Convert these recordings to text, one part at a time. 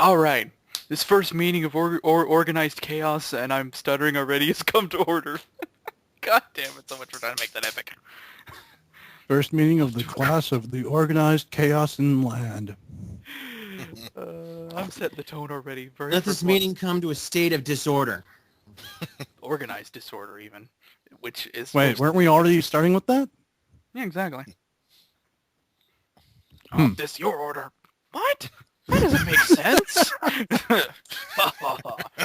All right. This first meeting of organized chaos, and I'm stuttering already, has come to order. God damn it, so much for trying to make that epic. First meeting of the class of the organized chaos in land. I'm setting the tone already. Let this meeting come to a state of disorder. Organized disorder, even. Which is... Wait, weren't we already starting with that? Yeah, exactly. This your order. What? That doesn't make sense.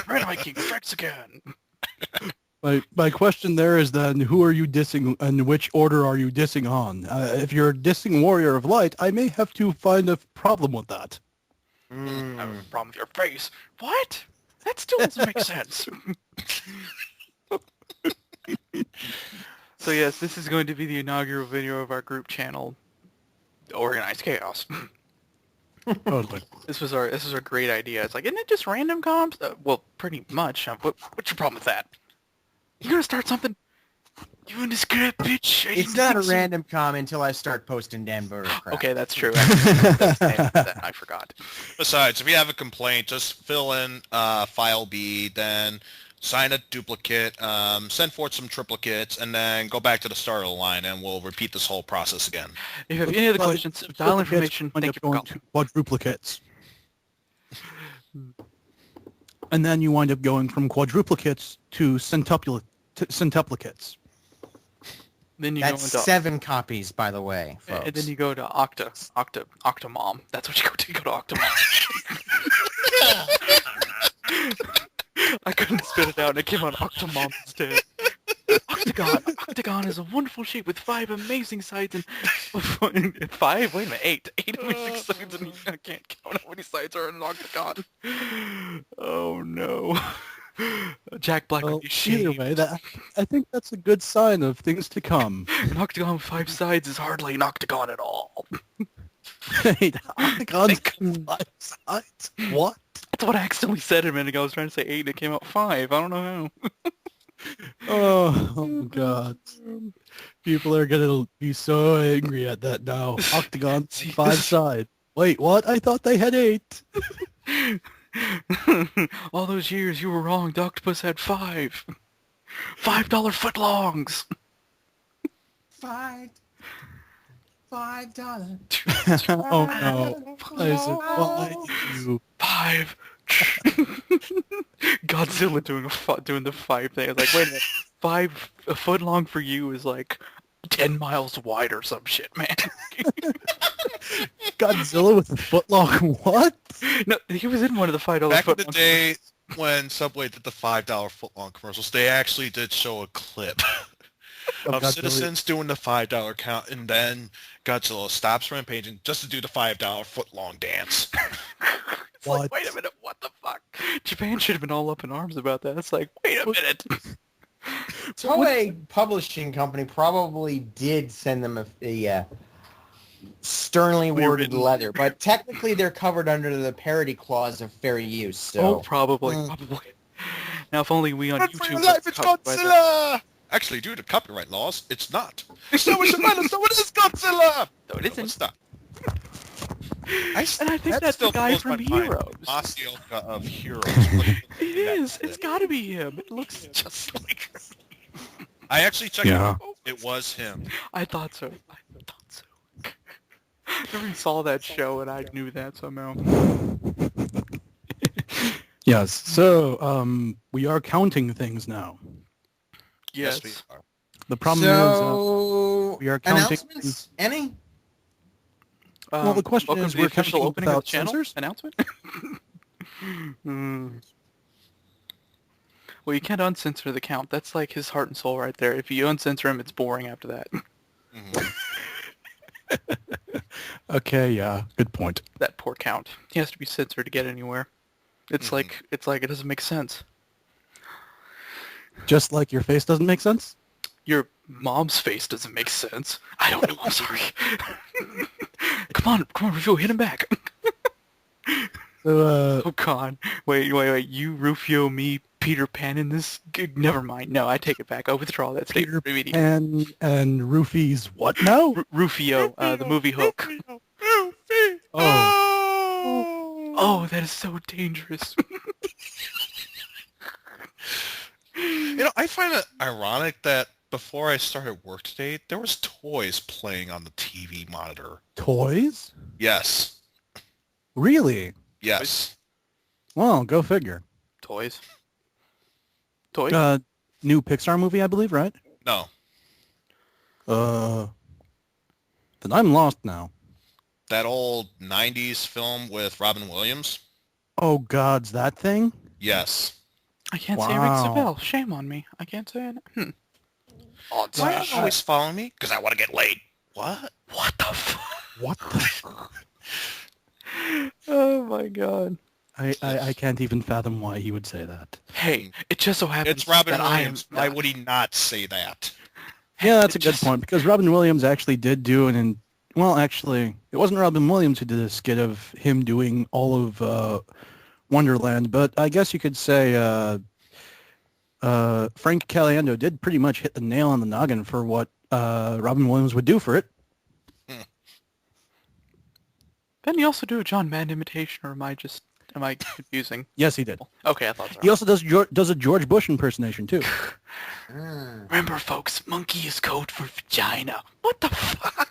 Random King strikes again. My question there is then, who are you dissing and which order are you dissing on? If you're dissing Warrior of Light, I may have to find a problem with that. I have a problem with your face. What? That still doesn't make sense. So yes, this is going to be the inaugural video of our group channel, Organized Chaos. Totally. This was our great idea. It's like, isn't it just random comms? Well, pretty much. What's your problem with that? You gonna start something? You in this crap, bitch? It's not a random com until I start posting damn voter crap. Okay, that's true. I forgot. Besides, if you have a complaint, just fill in file B, then sign a duplicate, send forth some triplicates, and then go back to the start of the line, and we'll repeat this whole process again. If you have any other questions, dial information. Thank you for calling. Quadruplicates. And then you wind up going from quadruplicates to centuplicates. Then you That's go into 7 copies, by the way, folks. And then you go to Octomom. That's what you go to. You go to Octomom. I couldn't spit it out, and it came on Octomom instead. Octagon is a wonderful shape with 5 amazing sides and 5? Wait a minute, 8. 8 amazing sides, and I can't count how many sides are in an octagon. Oh no. Jack Black would be Either way, I think that's a good sign of things to come. An octagon with 5 sides is hardly an octagon at all. Wait, octagons 5 sides? What? That's what I accidentally said a minute ago. I was trying to say 8 and it came out 5. I don't know how. Oh God. People are gonna be so angry at that now. Octagon 5 sides. Wait, what? I thought they had 8. All those years you were wrong. The octopus had 5. $5 footlongs. $5. Oh no. I said, why you? 5. Godzilla doing the 5 thing. I was like, wait a minute. 5 a foot long for you is like 10 miles wide or some shit, man. Godzilla with a footlong what? No, he was in one of the $5 Back in footlong the day when Subway did the $5 footlong commercials, they actually did show a clip of citizens doing the $5 count, and then Godzilla stops rampaging just to do the $5 footlong dance. It's like, wait a minute, what the fuck? Japan should have been all up in arms about that. It's like, wait a minute. Toei Publishing Company probably did send them a sternly worded letter, but technically they're covered under the parody clause of fair use. So. Oh, probably. Now, if only we on Run YouTube... for your life, it's Godzilla! Actually, due to copyright laws, it's not. So it's a so it is Godzilla! No, it isn't. Stop. And I think that's the guy from Heroes. Masioka of Heroes. It is. It's got to be him. It looks just like... I actually checked it out. It was him. I thought so. I never saw that show, and I knew that somehow. Yes. So, we are counting things now. Yes. We are. The problem is we are counting. Announcements? Any? Well, the question welcome is, to the we're official counting opening of the without channel censors? announcement. Well, you can't uncensor the count. That's like his heart and soul right there. If you uncensor him, it's boring after that. Okay, yeah, good point. That poor count. He has to be censored to get anywhere. It's like it doesn't make sense. Just like your face doesn't make sense? Your mom's face doesn't make sense. I don't know. I'm sorry. Come on, Rufio, hit him back. So, Oh God! Wait! You, Rufio, me, Peter Pan in this? Never mind. No, I take it back. I withdraw that Peter statement. Pan and Rufy's what now? Rufio, the movie Hook. Rufio. Oh. Oh, that is so dangerous. I find it ironic that before I started work today, there was toys playing on the TV monitor. Toys? Yes. Really? Yes. Well, go figure. Toys. Toys? New Pixar movie, I believe, right? No. Then I'm lost now. That old 90s film with Robin Williams? Oh, God's that thing? Yes. I can't say it rings a Wow. bell. Shame on me. I can't say it. Oh, Why are you always following me? Because I want to get laid. What? What the fuck? What the? Oh my god. I can't even fathom why he would say that. Hey, it just so happens It's Robin that I am... Williams. Why would he not say that? Yeah, that's a good just- point, because Robin Williams actually did do well, actually, it wasn't Robin Williams who did a skit of him doing all of Wonderland, but I guess you could say Frank Caliendo did pretty much hit the nail on the noggin for what Robin Williams would do for it. Didn't he also do a John Madden imitation, or am I confusing? Yes, he did. Okay, I thought so. He also does a George Bush impersonation, too. Remember, folks, monkey is code for vagina. What the fuck?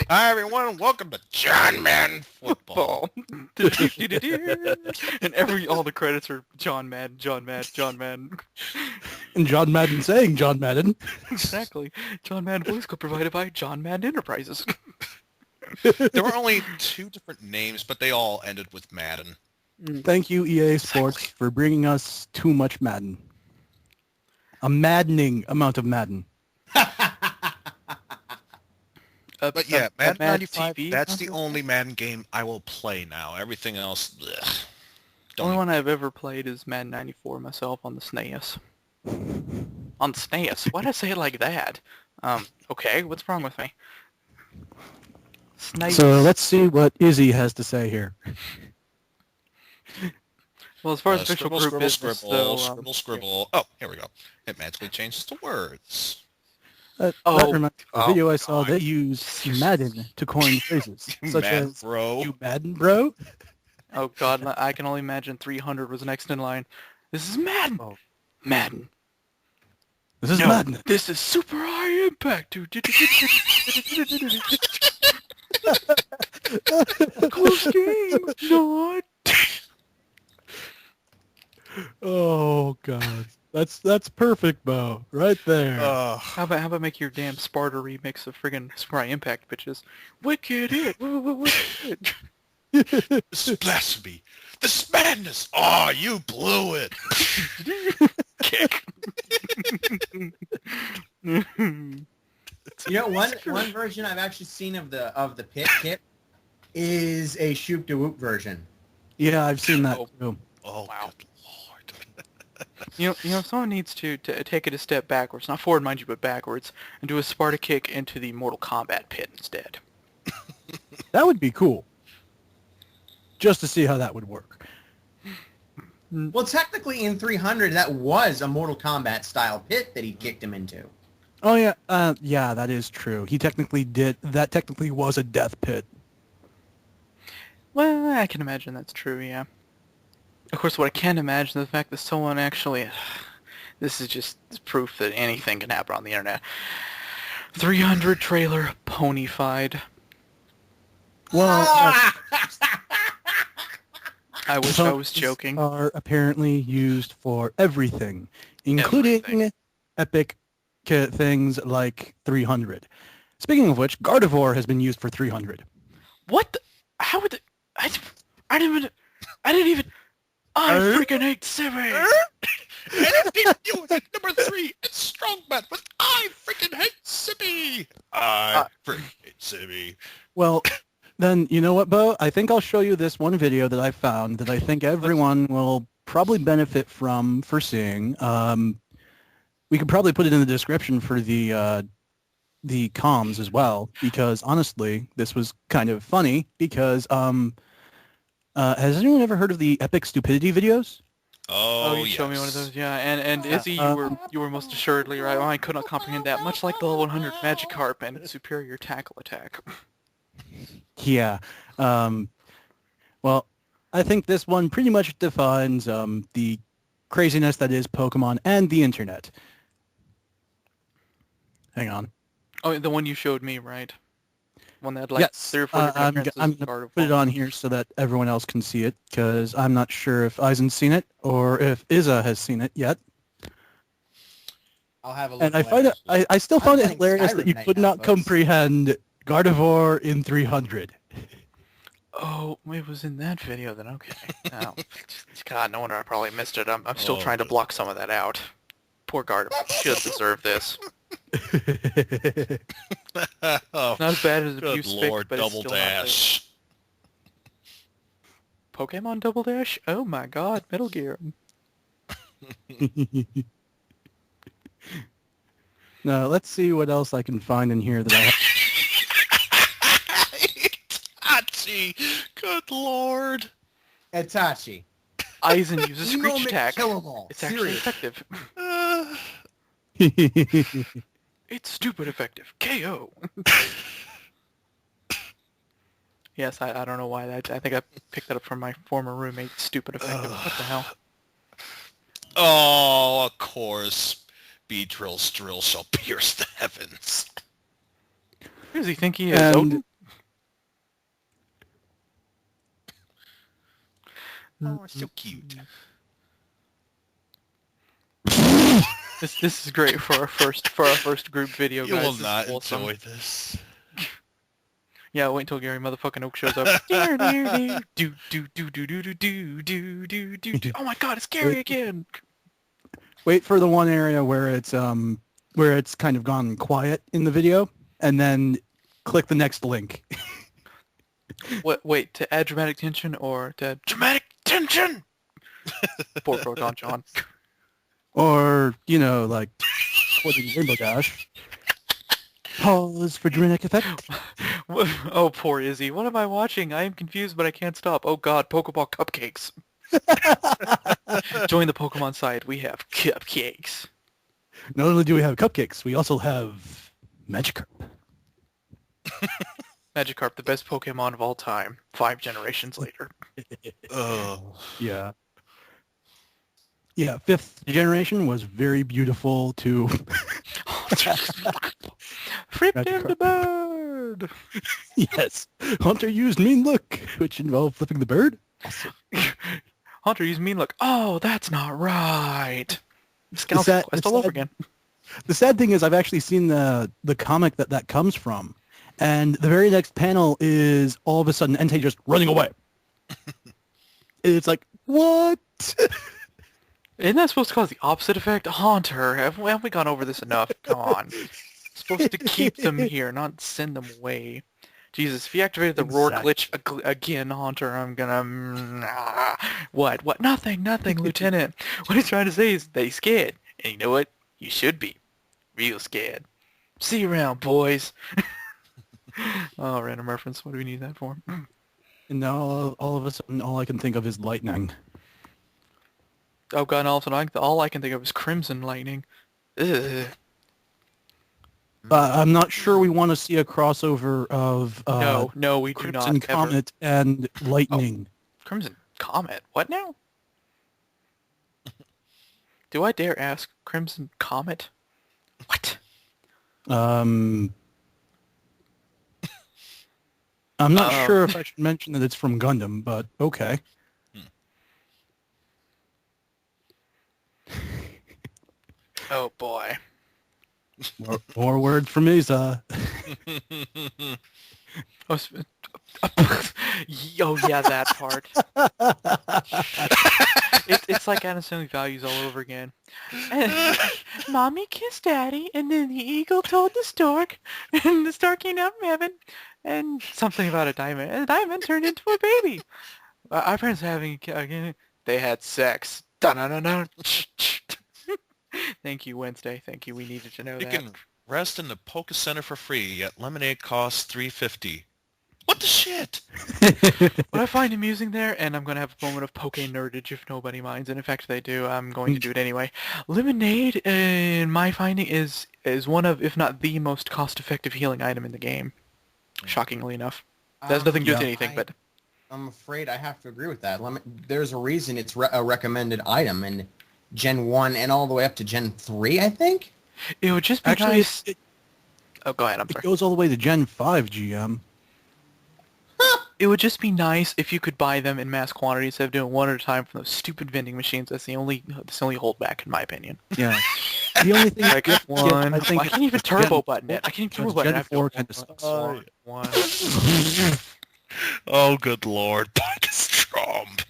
Hi, everyone. Welcome to John Madden Football. Ball. And all the credits are John Madden, John Madden, John Madden. And John Madden saying John Madden. Exactly. John Madden voice code provided by John Madden Enterprises. There were only 2 different names, but they all ended with Madden. Thank you, EA Sports, for bringing us too much Madden. A maddening amount of Madden. But yeah, Madden Mad 95, TV? that's the only Madden game I will play now. Everything else, ugh. The only one I've ever played is Madden 94 myself on the SNES. On the SNES? Why'd I say it like that? Okay, what's wrong with me? SNES. So let's see what Izzy has to say here. Well, as far as official scribble, group scribble, business, scribble, though, scribble, scribble. Oh, here we go. It magically changes to words. That Oh, reminds me of a video I saw. They use Madden to coin phrases, such Madden, as bro. "You Madden, bro." Oh god, I can only imagine 300 was next in line. This is Madden! Oh. Madden. This is No, Madden. this is super high impact, dude. Close game, not. Oh God, that's perfect, Bo. Right there. How about make your damn Sparta remix of friggin' Super High Impact, bitches? Wicked hit. Wicked. This is blasphemy. This is madness. Oh, you blew it. Kick. You know, one version I've actually seen of the pit kit is a shoop de whoop version. Yeah, I've seen that Oh. too. Oh, Wow. good lord. You know, someone needs to take it a step backwards, not forward, mind you, but backwards, and do a Sparta kick into the Mortal Kombat pit instead. That would be cool. Just to see how that would work. Well, technically in 300, that was a Mortal Kombat style pit that he kicked him into. Oh yeah, yeah, that is true. He technically did. That technically was a death pit. Well, I can imagine that's true, yeah. Of course, what I can't imagine is the fact that someone actually... This is just proof that anything can happen on the internet. 300 trailer pony-fied. Well, I wish I was joking. Are apparently used for everything, including Everything. epic things like 300. Speaking of which, Gardevoir has been used for 300. What the... How would the... I didn't even... I freaking hate Simi! NSFW number 3, it's Strongman with I freaking hate Sibby. I freaking hate Sibby. Well, then, you know what, Bo? I think I'll show you this one video that I found that I think everyone will probably benefit for seeing. We could probably put it in the description for the comms as well, because honestly, this was kind of funny because has anyone ever heard of the Epic Stupidity videos? Oh, you yes. showed me one of those, yeah. And Izzy, you were most assuredly right. Well, I could not comprehend that. Much like the level 100 Magikarp and its superior tackle attack. Yeah. Well, I think this one pretty much defines the craziness that is Pokemon and the internet. Hang on. Oh, the one you showed me, right? One that had like Yes, 3 or 4 different I'm appearances going of to Gardevoir. put it on here so that everyone else can see it, because I'm not sure if Eisen's seen it or if Izza has seen it yet. I'll have a look. And I find it, I still found it playing hilarious Skyrim that you right could now, not folks. comprehend Gardevoir in 300. Oh, it was in that video then. Okay. Oh, God, no wonder I probably missed it. I'm still Oh, trying to good. block some of that out. Poor Gardevoir. She doesn't deserve this. Oh, Not as bad as good Abuse lord, Fix, but it's double still not there. dash. Pokemon Double Dash? Oh my god, Metal Gear. Now, let's see what else I can find in here that I have. Itachi! Good lord. Itachi. Aizen uses Screech Emo Attack. McKillable. It's actually Seriously. effective. Uh, It's stupid effective. KO. Yes, I don't know why. I think I picked that up from my former roommate. Stupid effective. What the hell? oh, of course. Beedrill's drill shall pierce the heavens. Who does he think he is? And- Odin? Oh, so cute. This is great for our first group video, You guys. will This is not awesome. enjoy this. Yeah, wait until Gary motherfucking Oak shows up. Do. Oh my god, it's Gary again. Wait for the one area where it's kind of gone quiet in the video, and then click the next link. Wait, to add dramatic tension or to add dramatic tension? Poor Proton John. Or, like, what in Rainbow Dash. Pause for dramatic effect. Oh, poor Izzy. What am I watching? I am confused, but I can't stop. Oh god, Pokeball cupcakes. Join the Pokemon site. We have cupcakes. Not only do we have cupcakes, we also have Magikarp. Magikarp, the best Pokemon of all time. 5 generations later. Oh. Yeah. Yeah, 5th generation was very beautiful too. Fripped him the bird! Yes. Hunter used Mean Look, which involved flipping the bird. Hunter, use mean look. Oh, that's not right. Skeleton Quest all over again. The sad thing is I've actually seen the comic that comes from. And the very next panel is all of a sudden Entei just running away. It's like, what? Isn't that supposed to cause the opposite effect? Hunter, have we gone over this enough? Come on. It's supposed to keep them here, not send them away. Jesus, if you activated the roar glitch again, Hunter, I'm gonna... What? Nothing, Lieutenant. What he's trying to say is they scared. And you know what? You should be. Real scared. See you around, boys. Oh, random reference. What do we need that for? And now all of a sudden all I can think of is lightning. Oh god, and all of a sudden, all I can think of is Crimson Lightning. Ugh. I'm not sure we want to see a crossover of No, we do Crimson not ever. Comet and Lightning. Crimson Comet? What now? Do I dare ask? Crimson Comet? What? I'm not sure if I should mention that it's from Gundam, but okay. Oh boy. More words from Isa. Oh, oh yeah, that part. It's like Adam's Family Values all over again. And Mommy kissed Daddy, and then the eagle told the stork, and the stork came down from heaven, and something about a diamond, and the diamond turned into a baby. Our parents were having again. They had sex. Dun-dun-dun-dun. Thank you, Wednesday. Thank you. We needed to know You that. can rest in the Poke Center for free, yet lemonade costs $3.50. What the shit? What I find amusing there, and I'm going to have a moment of poke nerdage if nobody minds, and in fact they do, I'm going to do it anyway. Lemonade, in my finding, is one of, if not the most cost-effective healing item in the game. shockingly enough. That has nothing to do with anything, but... I'm afraid I have to agree with that. There's a reason it's a recommended item in Gen 1 and all the way up to Gen 3, I think? It would just be Actually, nice... Oh, go ahead, I'm It sorry. goes all the way to Gen 5 GM. It would just be nice if you could buy them in mass quantity instead of doing one at a time from those stupid vending machines. That's the only holdback, in my opinion. Yeah. The only thing Like, one... I think I can't even turbo button it. I can't even turbo button it. I have to Gen 4 go kind of sucks. one. Oh, good lord. Bike is Trump.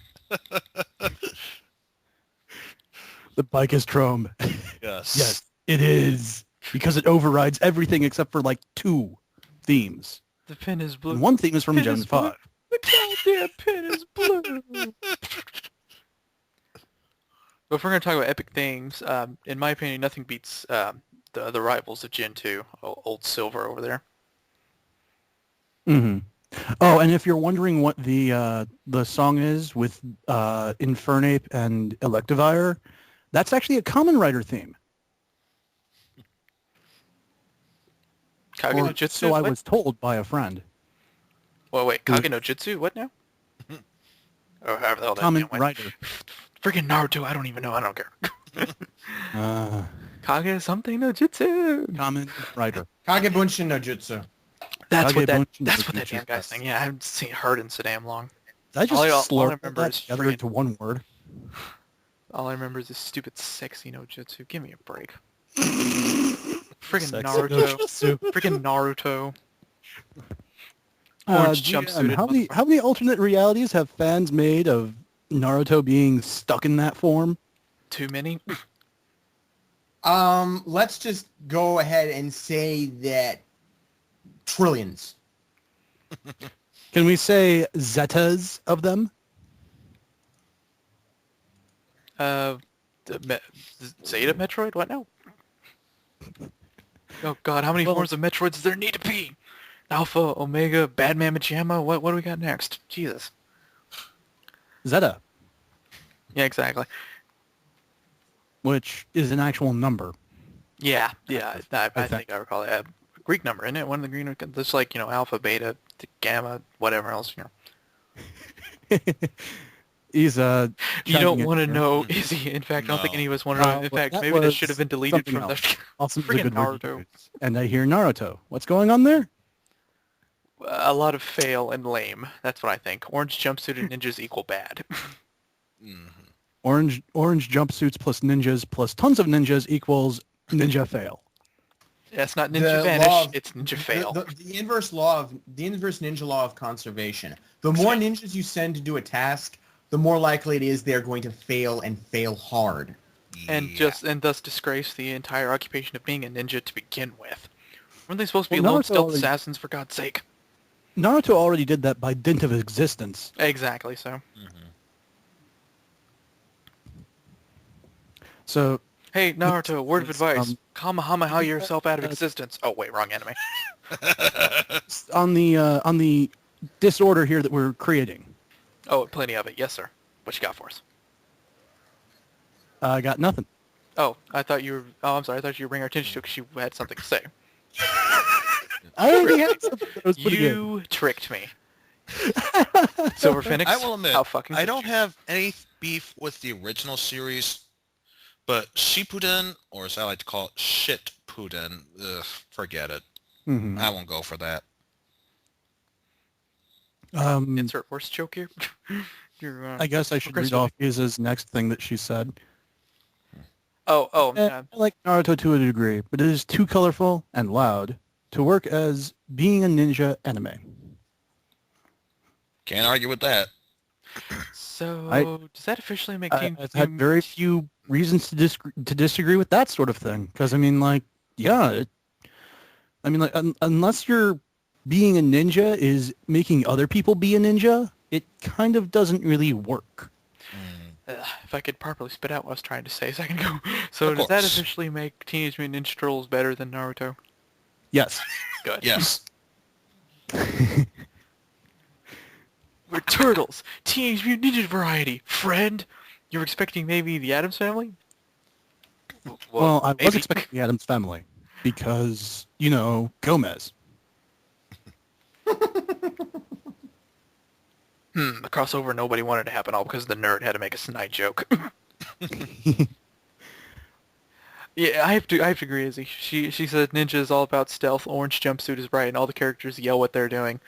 The bike is Trome. Yes. Yes, it is. Because it overrides everything except for like 2 themes. The pin is blue. And one theme is from Pin Gen is blue. 5. The goddamn pin is blue. But if we're going to talk about epic things, in my opinion, nothing beats the rivals of Gen 2, old Silver over there. Mm-hmm. Oh, and if you're wondering what the song is with Infernape and Electivire, that's actually a Kamen Rider theme. Kage no Or Jutsu? so I What? was told by a friend. Wait, Kage no Jutsu? What now? Or however the hell that Kamen damn went. Rider. Freaking Naruto, I don't even know, I don't care. Kage something no Jutsu! Kamen Rider. Kagebunshin no Jutsu. That's Kage what that Bunshin no damn Jutsu. guy's saying. Yeah, I haven't heard in so damn long. Did I just all I slurp remember that is together friggin- into one word? All I remember is this stupid sexy no Jutsu. Give me a break. Freaking Sexy Naruto. no Jutsu. Freaking Naruto. Orange GM, jumpsuited how many alternate realities have fans made of Naruto being stuck in that form? Too many? Let's just go ahead and say that trillions. Can we say zetas of them? Zeta Metroid? What now? Oh god, how many forms of Metroids does there need to be? Alpha, Omega, Badman, Majama? What do we got next? Jesus. Zeta, Yeah, exactly. which is an actual number. Yeah, I think. think I recall that. Greek number, isn't it? One of the Greek, that's like, Alpha, Beta, Gamma, whatever else, He's You don't chiming want to in here. know, is he? In fact, I don't think No. any of us want to know. In Well, fact, that maybe that was should have been deleted something from else. the Also, freaking good word to Naruto. use. And I hear Naruto. What's going on there? A lot of fail and lame. That's what I think. Orange jumpsuited ninjas equal bad. Orange jumpsuits plus ninjas plus tons of ninjas equals ninja fail. That's not The ninja law vanish, of- it's ninja fail. The inverse ninja law of conservation. The more ninjas you send to do a task, the more likely it is they're going to fail and fail hard. And thus disgrace the entire occupation of being a ninja to begin with. Weren't they supposed to be Well, lone Naruto stealth already- assassins, for God's sake? Naruto already did that by dint of existence. Exactly so. So Hey, Naruto, word of advice. Kamehameha yourself out of uh, existence. Oh, wait, wrong anime. on the disorder here that we're creating, Oh, plenty of it. Yes, sir. What you got for us? I got nothing. Oh, I thought you were... Oh, I'm sorry. I thought you were bringing our attention to it because you had something to say. I already had something that was pretty good. You tricked me. Silver Phoenix, I will admit, how fucking I did don't you? have any beef with the original series, but Shippuden, or as I like to call it, Shitpuden, forget it. Mhm. I won't go for that. Insert worst joke here. I guess I should read progressively- off Iza's next thing that she said. Oh, I like Naruto to a degree, but it is too colorful and loud to work as being a ninja anime. Can't argue with that. so does that officially make Team... I've had very few reasons to disagree with that sort of thing. Because, I mean, like, yeah. Unless you're being a ninja is making other people be a ninja, it kind of doesn't really work. If I could properly spit out what I was trying to say a second ago. So Of does that course. officially make Teenage Mutant Ninja Turtles better than Naruto? Yes. Good. Yes. We're turtles! Teenage Mutant Ninja variety! Friend! You were expecting maybe the Addams Family? Well, I was maybe. expecting the Addams Family because, Gomez. The crossover nobody wanted to happen, all because the nerd had to make a snide joke. Yeah, I have to agree, Izzy. She said ninja is all about stealth, orange jumpsuit is bright, and all the characters yell what they're doing.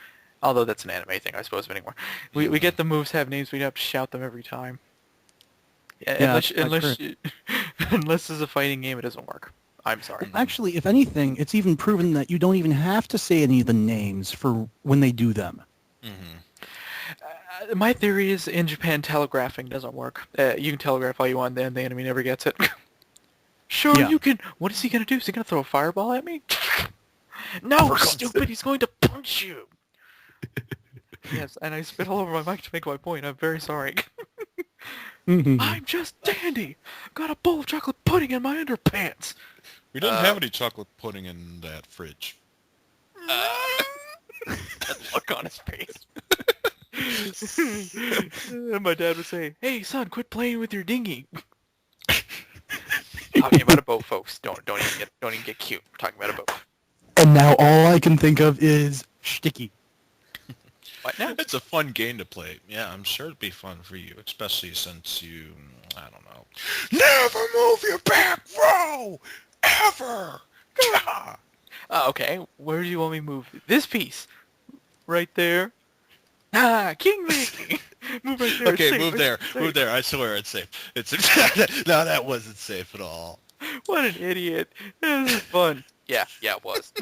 Although that's an anime thing, I suppose, but anymore. We get the moves have names, we have to shout them every time. Yeah, unless it's a fighting game, it doesn't work. I'm sorry. Actually, if anything, it's even proven that you don't even have to say any of the names for when they do them. My theory is in Japan, telegraphing doesn't work. You can telegraph all you want, and the enemy never gets it. Sure, Yeah. you can. What is he going to do? Is he going to throw a fireball at me? No, stupid, he's going to punch you. Yes, and I spit all over my mic to make my point. I'm very sorry. I'm just dandy. Got a bowl of chocolate pudding in my underpants. We don't have any chocolate pudding in that fridge. That look on his face. And my dad would say, "Hey, son, quit playing with your dinghy." Talking about a boat, folks. Don't even get cute. We're talking about a boat. And now all I can think of is sticky. What now? It's a fun game to play. Yeah, I'm sure it'd be fun for you, especially since you, I don't know. Never move your back row! Ever! Okay, where do you want me to move? This piece. Right there. King me! Move right there. Okay, safe, move there. safe. Move there. I swear it's safe. It's No, that wasn't safe at all. What an idiot. This is fun. Yeah, it was.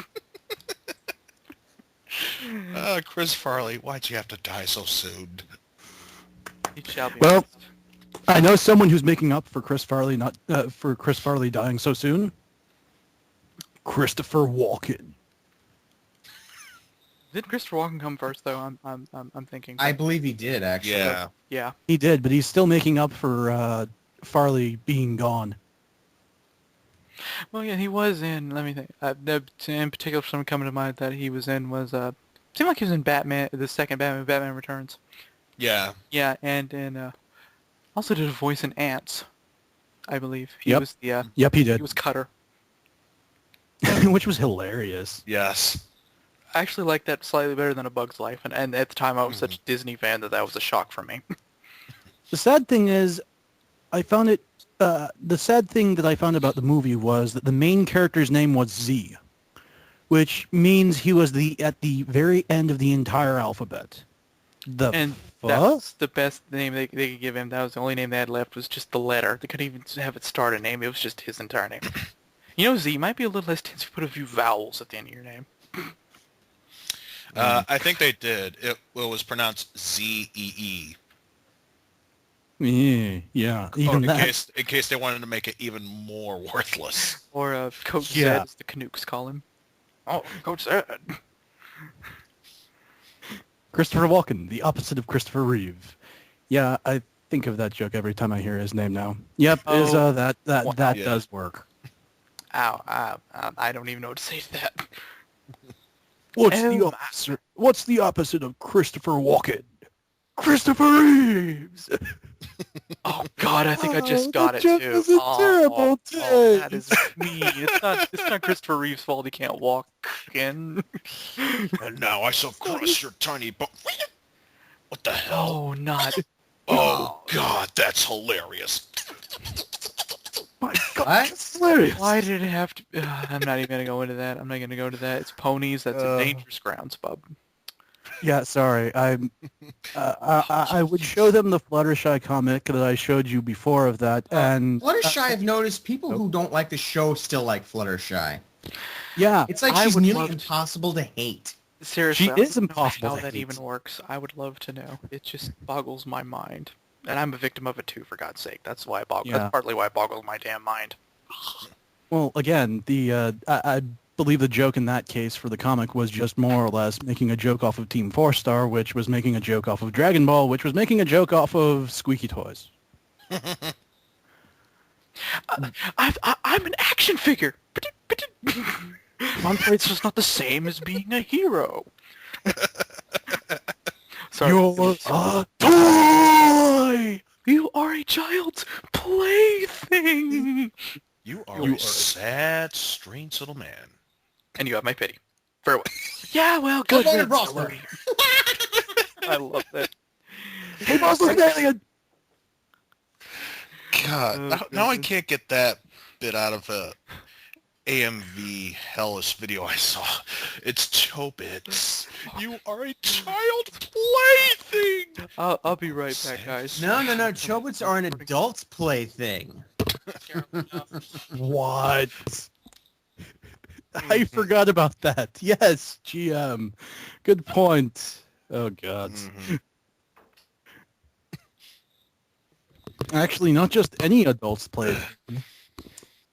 Chris Farley, why'd you have to die so soon? He shall be Well, honest. I know someone who's making up for Chris Farley dying so soon. Christopher Walken. Did Christopher Walken come first though? I'm thinking. I believe he did, actually. Yeah. Yeah. He did, but he's still making up for Farley being gone. Well, yeah, he was in. Let me think. In particular, something coming to mind that he was in was seemed like he was in Batman, the second Batman Returns. Yeah. Yeah, and in also did a voice in Ants, I believe. He Yep. was the Yep, he did. he was Cutter. Which was hilarious. Yes. I actually liked that slightly better than A Bug's Life, and at the time I was such a Disney fan that was a shock for me. The sad thing is, I found it. The sad thing that I found about the movie was that the main character's name was Z, which means he was at the very end of the entire alphabet. And that's the best name they could give him. That was the only name they had left was just the letter. They couldn't even have it start a name. It was just his entire name. You know, Z might be a little less tense if you put a few vowels at the end of your name. I think they did. It was pronounced Z-E-E. Yeah. Even in case they wanted to make it even more worthless. Or Coach Zed, as the Canucks call him. Oh, Coach Zed. Christopher Walken, the opposite of Christopher Reeve. Yeah, I think of that joke every time I hear his name now. Yep, that does work. Ow, I don't even know what to say to that. What's the opposite of Christopher Walken? Christopher Reeves. Oh God, I think I just got it joke too. was a terrible take. That is mean. It's not Christopher Reeve's fault he can't walk in. And now I shall crush your tiny butt. What the hell? Oh, not. Oh God, that's hilarious. My God, What? that's hilarious. Why did it have to? I'm not even gonna go into that. I'm not gonna go to that. It's ponies. That's a dangerous grounds, bub. Yeah, sorry. I would show them the Fluttershy comic that I showed you before of that, and Fluttershy, I've noticed people who don't like the show still like Fluttershy. yeah, It's like I she's would nearly love to- impossible to hate. Seriously, She I is don't know impossible How to that hate. even works? I would love to know. It just boggles my mind, and I'm a victim of it too. For God's sake, that's why That's partly why it boggles my damn mind. well, again, I believe the joke in that case for the comic was just more or less making a joke off of Team 4-Star, which was making a joke off of Dragon Ball, which was making a joke off of Squeaky Toys. I'm an action figure. It's just not the same as being a hero. Sorry. You're a toy! You are a child's plaything. You are a sad, strange little man. And you have my pity. Farewell. Yeah, well, good. Come on, riddance, Rosberg. Lordy. I love that. Hey, boss, look at the alien! God, Oh, now I goodness. can't get that bit out of a AMV hellish video I saw. It's Chobits. You are a child plaything! I'll be right back, guys. No. Chobits are an adult's plaything. What? I forgot about that. Yes, GM. Good point. Oh, God. Mhm. Actually, not just any adults play.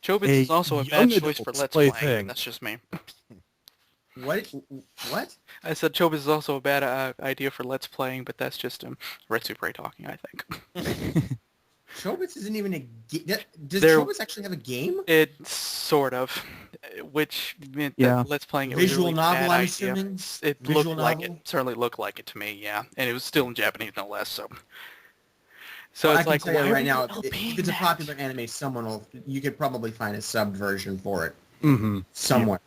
Chobits A is also a young bad choice for adults Let's play Playing. thing. That's just me. What? I said Chobits is also a bad idea for Let's Playing, but that's just retsupray talking, I think. Chobits isn't even a game. Does There- Chobits actually have a game? It sort of, which meant Yeah. that Let's Playing it was a Visual really novel, bad I'm idea. assuming? It Visual looked like novel? it. Certainly looked like it to me, yeah. And it was still in Japanese, no less. So Well, I it's can like, tell you why right are now, you LPing if it's a that? popular anime, you could probably find a subbed version for it Mm-hmm. somewhere.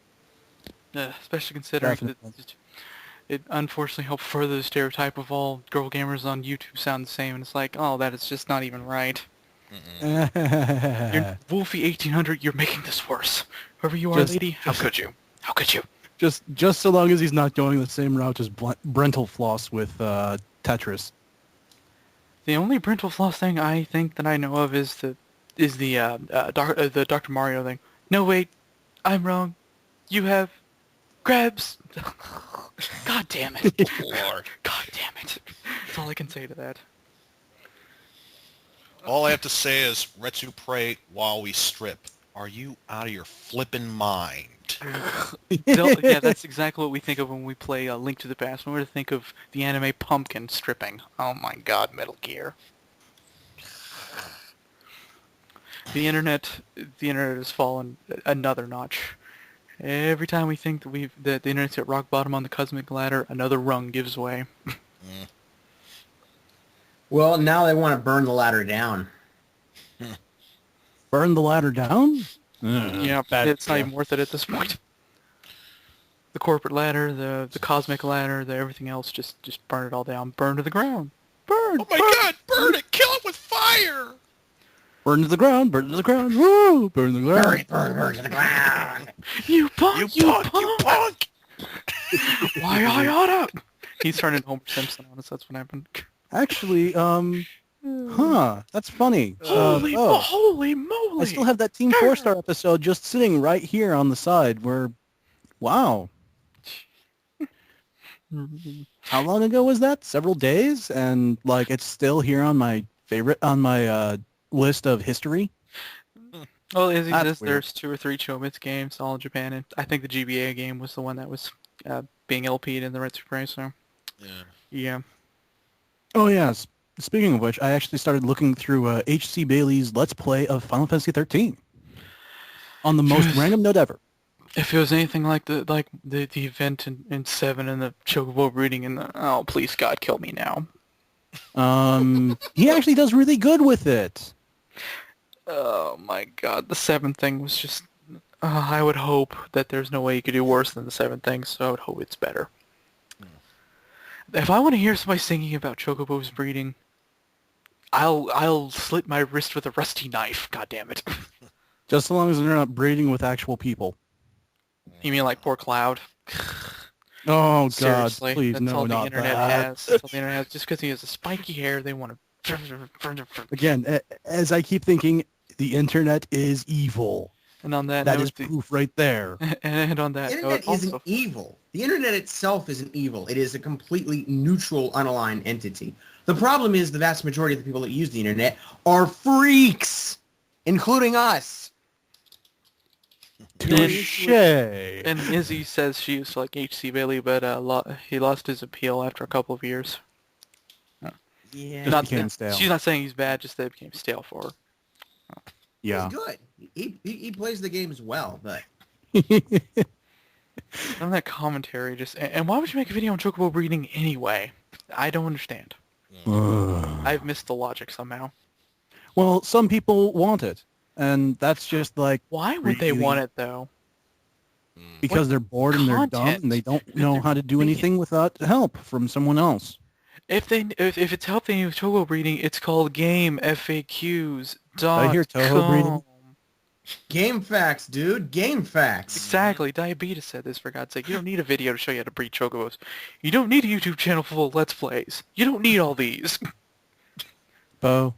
Especially considering that Definitely. it unfortunately helped further the stereotype of all girl gamers on YouTube sound the same. And it's like, oh, that is just not even right. You're Wolfie 1800, you're making this worse. Whoever you are, Just- lady, how could you? How could you? just so long as he's not going the same route as Brental Floss with Tetris. The only Brental Floss thing I think that I know of is the Dr. Mario thing. No, wait, I'm wrong. You have crabs. God damn it. Lord. God damn it. That's all I can say to that. All I have to say is retsupray while we strip. Are you out of your flippin' mind? Yeah, that's exactly what we think of when we play Link to the Past. When we think of the anime Pumpkin stripping. Oh my god, Metal Gear. The internet has fallen another notch. Every time we think that the internet's at rock bottom on the cosmic ladder, another rung gives way. Well, now they want to burn the ladder down. Burn the ladder down? Yeah, bad it's not idea. even worth it at this point. The corporate ladder, the cosmic ladder, everything else, just burn it all down. Burn to the ground. Burn! Oh my god, burn it! Kill it with fire! Burn to the ground, burn to the ground, woo! Burn to the ground. Burn to the ground. You punk! You punk! You punk! Why I oughta? He's turning Homer Simpson on us, that's what happened. Actually, that's funny. Holy moly! I still have that Team 4-Star episode just sitting right here on the side where, wow. How long ago was that? Several days? And, like, it's still here on my list of history. Well, as he That's says, weird. there's 2 or 3 Chobits games all in Japan, and I think the GBA game was the one that was being LP'd in the retsupray, so yeah. Oh, yes. Speaking of which, I actually started looking through H.C. Bailey's Let's Play of Final Fantasy 13 on the most random note ever. If it was anything like the event in 7 and the Chocobo breeding and oh please God kill me now. He actually does really good with it. Oh my God, the 7 thing was just I would hope that there's no way you could do worse than the 7 thing, so I would hope it's better. If I want to hear somebody singing about Chocobo's breeding, I'll slit my wrist with a rusty knife. God damn it! Just so long as they're not breeding with actual people. You mean like poor Cloud? Oh, God, Seriously, please, that's no, all the not internet that. has. That's all the internet has. Just because he has a spiky hair, they want to. Again, as I keep thinking, the internet is evil. And on that That note, is proof right there. and on The that internet note, isn't also, evil. The internet itself isn't evil. It is a completely neutral, unaligned entity. The problem is the vast majority of the people that use the internet are freaks, including us. Touche. and Izzy says she used to like H.C. Bailey, but he lost his appeal after a couple of years. Yeah, Just became stale. She's not saying he's bad, just that it became stale for her. Yeah. he's good. He plays the games well, but And that commentary just... And why would you make a video on Chocobo breeding anyway? I don't understand. I've missed the logic somehow. Well, some people want it. And that's just like Why would they really- want it, though? because they're bored and they're dumb content? and they don't know how to do anything without help from someone else. If it's helping with Toho breeding, it's called I hear Toho breeding. GameFAQs.com. Game facts, dude. Game facts. Exactly. Diabetes said this, for God's sake. You don't need a video to show you how to breed chocobos. You don't need a YouTube channel full of Let's Plays. You don't need all these. Bo,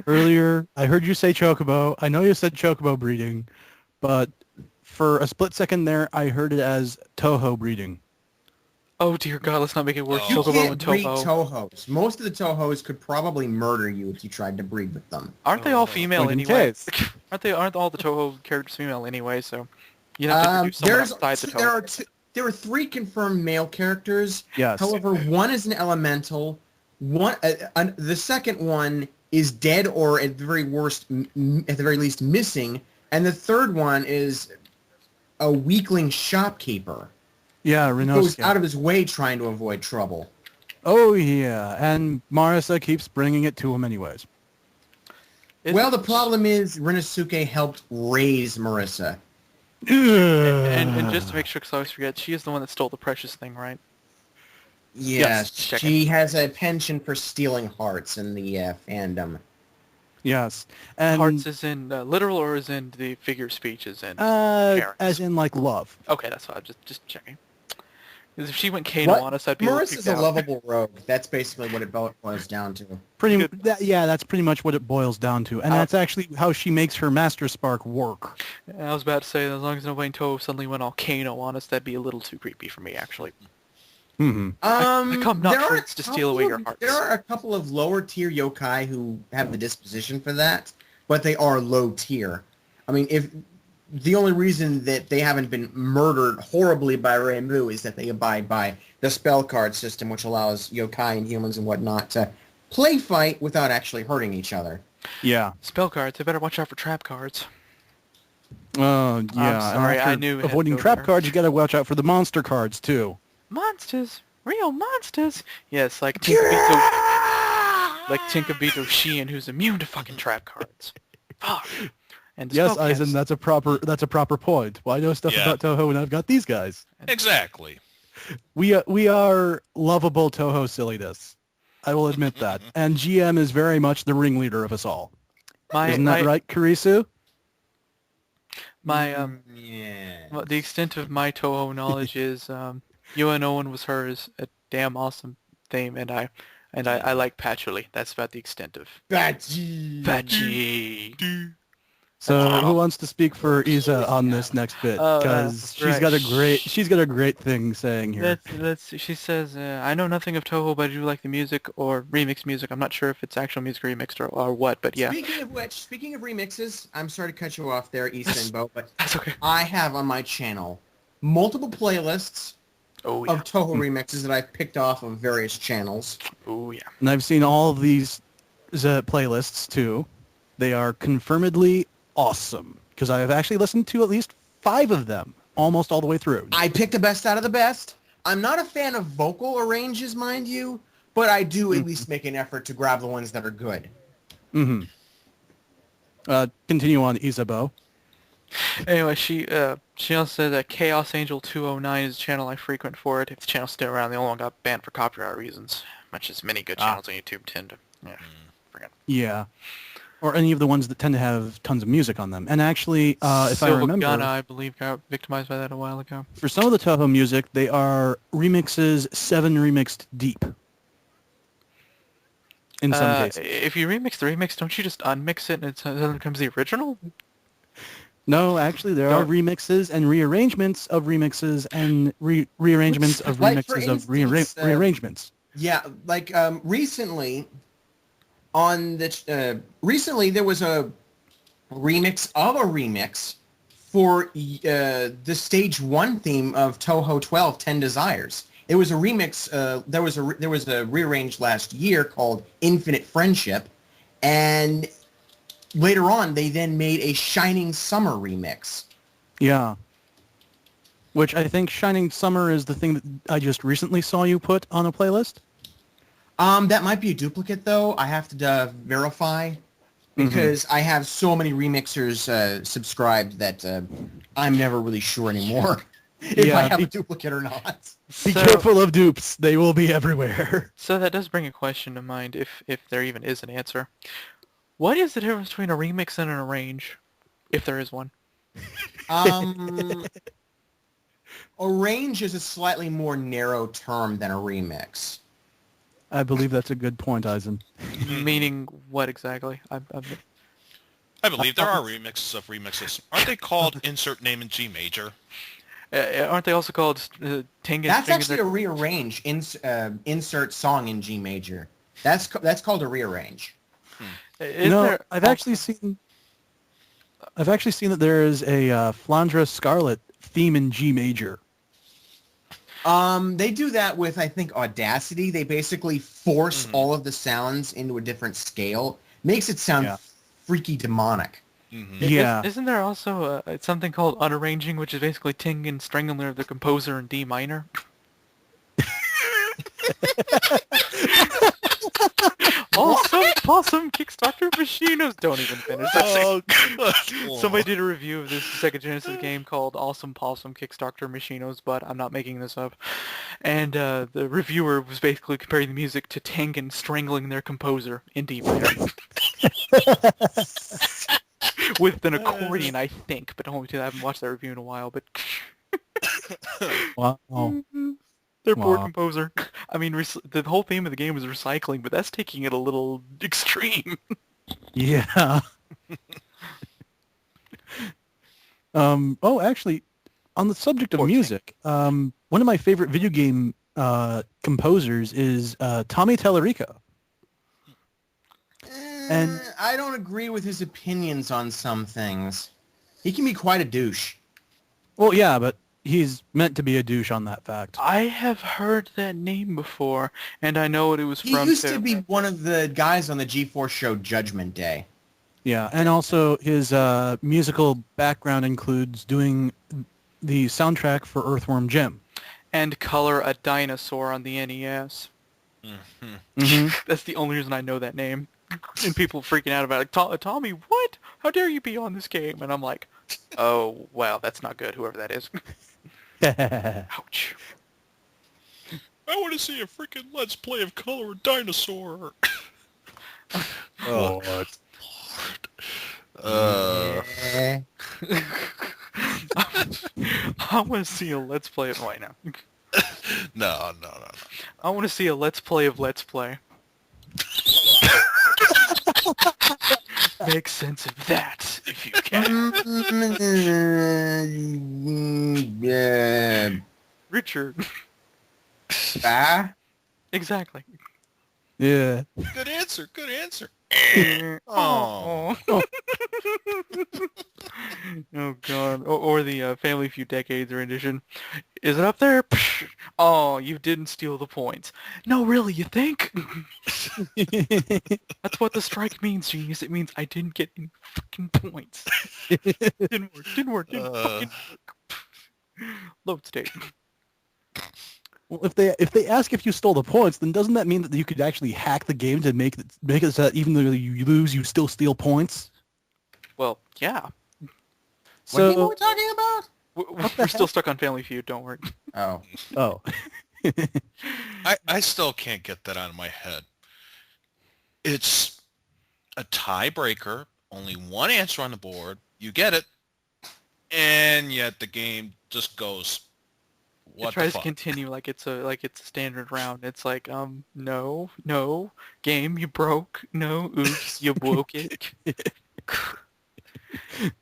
earlier I heard you say chocobo. I know you said chocobo breeding, but for a split second there, I heard it as Toho breeding. Oh dear God, let's not make it worse. Oh. You Chocobo can't and breed Toho. Tohos. Most of the Tohos could probably murder you if you tried to breed with them. Aren't they all female Point in anyway? case. Aren't all the Toho characters female anyway? So you'd have to do someone outside the Toho. There are 3 confirmed male characters. Yes. However, one is an elemental. The second one is dead or at the very worst, at the very least, missing. And the third one is a weakling shopkeeper. Yeah, He goes Renosuke. out of his way trying to avoid trouble. Oh yeah, and Marisa keeps bringing it to him anyways. Well, the problem is Renosuke helped raise Marissa. And just to make sure, because I always forget, she is the one that stole the precious thing, right? Yes, check she has a penchant for stealing hearts in the fandom. Yes, and Hearts is in literal or is in the figure of speech is in? as in like love. Okay, that's fine. Just checking. Because if she went Kano on us, I'd be Marissa's a out. lovable rogue. That's basically what it boils down to. That's pretty much what it boils down to, and that's actually how she makes her Master Spark work. And I was about to say, as long as nobody in Toho suddenly went all Kano on us, that'd be a little too creepy for me, actually. Mm-hmm. I come not there are fruits to steal away your hearts. There are a couple of lower tier yokai who have the disposition for that, but they are low tier. I mean, if the only reason that they haven't been murdered horribly by Reimu is that they abide by the spell card system, which allows yokai and humans and whatnot to play fight without actually hurting each other. Yeah. Spell cards, they better watch out for trap cards. Oh yeah. I'm sorry, and after I knew it had to avoiding go trap there. cards, you gotta watch out for the monster cards too. Monsters! Real monsters! Yes, like Tinkabito Sheehan, who's immune to fucking trap cards. Fuck. And the Yes, spell Eisen, cast- that's a proper point. Well, I know stuff Yeah. about Toho, and I've got these guys. Exactly. We are lovable Toho silliness. I will admit that. And GM is very much the ringleader of us all. Isn't that right, Kurisu? My Yeah. well, the extent of my Toho knowledge is UNO one was hers, a damn awesome theme, and I like Patchouli. That's about the extent of Patchy. So who wants to speak for Isa on this next bit? Because she's got a great thing saying here. She says, I know nothing of Toho, but I do like the music or remix music. I'm not sure if it's actual music remixed or what, but yeah. Speaking of which, speaking of remixes, I'm sorry to cut you off there, Issa and Bo, but That's okay. I have on my channel multiple playlists Oh yeah. of Toho remixes that I've picked off of various channels. Oh yeah. And I've seen all of these playlists too. They are confirmedly awesome because I have actually listened to at least 5 of them almost all the way through. I picked the best out of the best. I'm not a fan of vocal arranges, mind you, but I do at least make an effort to grab the ones that are good. Mm-hmm. Continue on, Isabeau. Anyway, she also said that Chaos Angel 209 is a channel I frequent for it. If the channel's still around, they only got banned for copyright reasons, much as many good channels on YouTube tend to. Yeah, forget. Yeah. Or any of the ones that tend to have tons of music on them. And actually, if I remember, Silvagana, I believe, got victimized by that a while ago. for some of the Toho music, they are remixes 7 remixed deep. In some cases. If you remix the remix, don't you just unmix it and it then becomes the original? No, actually, there are remixes and rearrangements of remixes and rearrangements of Like, for remixes of instance, rearrangements. Yeah, like recently on the recently there was a remix of a remix for the stage 1 theme of Toho 12 10 Desires. It was a remix. There was a rearranged last year called Infinite Friendship, and later on they then made a Shining Summer remix. Yeah. Which I think Shining Summer is the thing that I just recently saw you put on a playlist. That might be a duplicate, though. I have to verify because I have so many remixers subscribed that I'm never really sure anymore. if I have a duplicate or not. Be careful of dupes. They will be everywhere. So that does bring a question to mind, if there even is an answer. What is the difference between a remix and an arrange, if there is one? Arrange is a slightly more narrow term than a remix. I believe that's a good point, Eisen. Meaning what exactly? I believe there are remixes of remixes. Aren't they called insert name in G major? Aren't they also called Ting? That's actually a rearrange. Insert song in G major. That's called a rearrange. I've actually seen that there is a Flandre Scarlet theme in G major. They do that with, I think, Audacity. They basically force all of the sounds into a different scale. Makes it sound freaky demonic. Mm-hmm. Yeah. Isn't there also something called unarranging, which is basically Ting and Strangler the composer in D minor? Awesome Kickstarter machinos. Don't even finish that. Somebody did a review of this Sega Genesis game called Awesome Possum Kickstarter Machinos, but I'm not making this up. And the reviewer was basically comparing the music to Tengen strangling their composer in D minor. With an accordion, I think, but only I haven't watched that review in a while, but... Wow. Their poor composer. I mean, the whole theme of the game was recycling, but that's taking it a little extreme. Yeah. Actually, on the subject of music, one of my favorite video game composers is Tommy Tallarico. And I don't agree with his opinions on some things. He can be quite a douche. Well, yeah, but he's meant to be a douche on that fact. I have heard that name before, and I know what it was from. He used to be one of the guys on the G4 show Judgment Day. Yeah, and also his musical background includes doing the soundtrack for Earthworm Jim. And Color a Dinosaur on the NES. Mm-hmm. Mm-hmm. That's the only reason I know that name. And people freaking out about it. Like, Tommy, what? How dare you be on this game? And I'm like, oh, wow, that's not good, whoever that is. Ouch. I want to see a freaking Let's Play of Color a Dinosaur. What? I want to see a Let's Play of... Right now. No. I want to see a Let's Play of Let's Play. Make sense of that, if you can. Richard. Exactly. Yeah. Good answer. Oh. Oh God. Or the Family Feud Decades rendition. Is it up there? Oh, you didn't steal the points. No, really, you think? That's what the strike means, genius. It means I didn't get any fucking points. Didn't work. Didn't fucking work. Load state. Well, if they ask if you stole the points, then doesn't that mean that you could actually hack the game to make it so that even though you lose, you still steal points? Well, yeah. So, what game are we talking about? We're still stuck on Family Feud, don't worry. Oh. I still can't get that out of my head. It's a tiebreaker, only one answer on the board, you get it, and yet the game just goes, what It tries the to fuck? continue like it's a standard round. It's like, no, game, you broke. No, oops, you broke it.